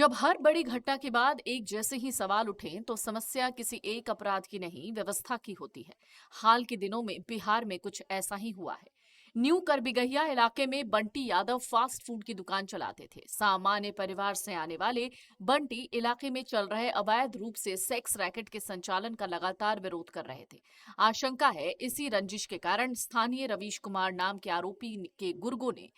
जब हर बड़ी घटना के बाद एक जैसे ही सवाल उठें तो समस्या किसी एक अपराध की नहीं, व्यवस्था की होती है। हाल के दिनों में बिहार में कुछ ऐसा ही हुआ है। न्यू करबिगहिया इलाके में बंटी यादव फास्ट फूड की दुकान चलाते थे। सामान्य परिवार से आने वाले बंटी इलाके में चल रहे अवैध रूप से सेक्स रैकेट के संचालन का लगातार विरोध कर रहे थे। आशंका है इसी रंजिश के कारण स्थानीय रवीश कुमार नाम के आरोपी के गुर्गों ने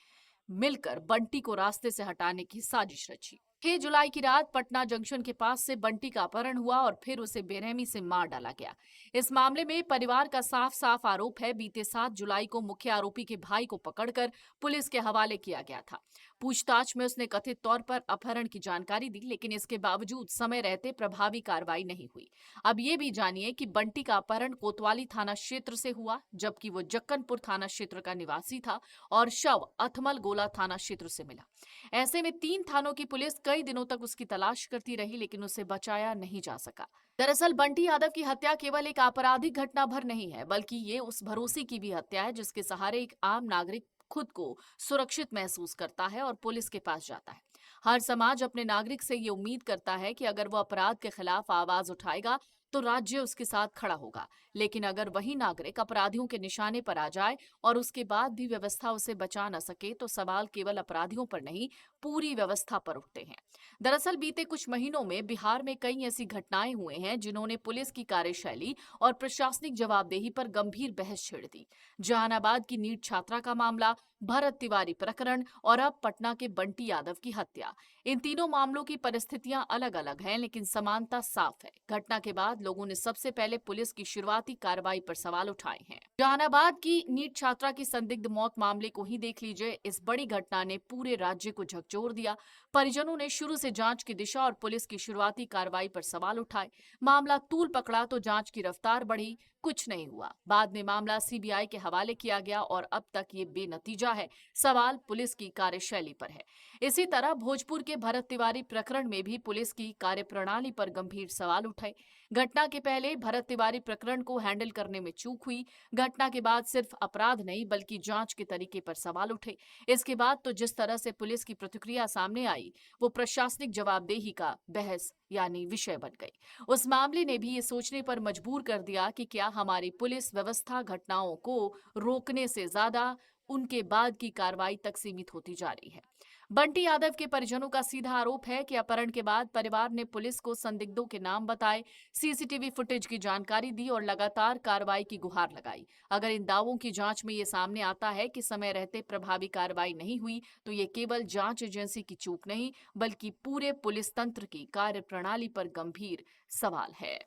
मिलकर बंटी को रास्ते से हटाने की साजिश रची। 6 जुलाई की रात पटना जंक्शन के पास से बंटी का अपहरण हुआ और फिर उसे बेरहमी से मार डाला गया। इस मामले में परिवार का साफ साफ आरोप है, बीते 7 जुलाई को मुख्य आरोपी के भाई को पकड़कर पुलिस के हवाले किया गया था। पूछताछ में उसने कथित तौर पर अपहरण की जानकारी दी, लेकिन इसके बावजूद समय रहते प्रभावी कार्रवाई नहीं हुई। अब ये भी जानिए कि बंटी का अपहरण कोतवाली थाना क्षेत्र से हुआ, जबकि वो जक्कनपुर थाना क्षेत्र का निवासी था और शव अथमल गोला थाना क्षेत्र से मिला। ऐसे में 3 थानों की पुलिस कई दिनों तक उसकी तलाश करती रही, लेकिन उसे बचाया नहीं जा सका। दरअसल बंटी यादव की हत्या केवल एक आपराधिक घटना भर नहीं है, बल्कि ये उस भरोसे की भी हत्या है जिसके सहारे एक आम नागरिक खुद को सुरक्षित महसूस करता है और पुलिस के पास जाता है। हर समाज अपने नागरिक से ये उम्मीद करता है कि अगर वो अपराध के खिलाफ आवाज उठाएगा तो राज्य उसके साथ खड़ा होगा, लेकिन अगर वही नागरिक अपराधियों के निशाने पर आ जाए और उसके बाद भी व्यवस्था उसे बचा न सके तो सवाल केवल अपराधियों पर नहीं, पूरी व्यवस्था पर उठते हैं। दरअसल बीते कुछ महीनों में बिहार में कई ऐसी घटनाएं हुए हैं जिन्होंने पुलिस की कार्यशैली और प्रशासनिक जवाबदेही पर गंभीर बहस छेड़ दी। जहानाबाद की नीट छात्रा का मामला, भरत तिवारी प्रकरण और अब पटना के बंटी यादव की हत्या। इन तीनों मामलों की परिस्थितियां अलग अलग हैं, लेकिन समानता साफ है। घटना के बाद लोगों ने सबसे पहले पुलिस की शुरुआती कार्रवाई पर सवाल उठाए हैं। जहानाबाद की नीट छात्रा की संदिग्ध मौत मामले को ही देख लीजिए। इस बड़ी घटना ने पूरे राज्य को झकझोर दिया। परिजनों ने शुरू से जांच की दिशा और पुलिस की शुरुआती कार्रवाई पर सवाल उठाए। मामला तूल पकड़ा तो जांच की रफ्तार बढ़ी, कुछ नहीं हुआ। बाद में मामला सीबीआई के हवाले किया गया और अब तक ये बेनतीजा है। सवाल पुलिस की कार्यशैली पर है। इसी तरह भोजपुर के भरत तिवारी प्रकरण में भी पुलिस की कार्यप्रणाली पर गंभीर सवाल उठे। घटना के पहले भरत तिवारी प्रकरण को हैंडल करने में चूक हुई। घटना के बाद सिर्फ अपराध नहीं बल्कि जांच के तरीके पर सवाल उठे। इसके बाद तो जिस तरह से पुलिस की प्रतिक्रिया सामने आई वो प्रशासनिक जवाबदेही का बहस यानी विषय बन गई। उस मामले ने भी ये सोचने पर मजबूर कर दिया कि क्या हमारी पुलिस व्यवस्था घटनाओं को रोकने से ज्यादा उनके बाद की कार्रवाई तक सीमित होती जा रही है। बंटी यादव के परिजनों का सीधा आरोप है कि अपहरण के बाद परिवार ने पुलिस को संदिग्धों के नाम बताए, सीसीटीवी फुटेज की जानकारी दी और लगातार कार्रवाई की गुहार लगाई। अगर इन दावों की जांच में ये सामने आता है कि समय रहते प्रभावी कार्रवाई नहीं हुई तो ये केवल जांच एजेंसी की चूक नहीं बल्कि पूरे पुलिस तंत्र की कार्यप्रणाली पर गंभीर सवाल है।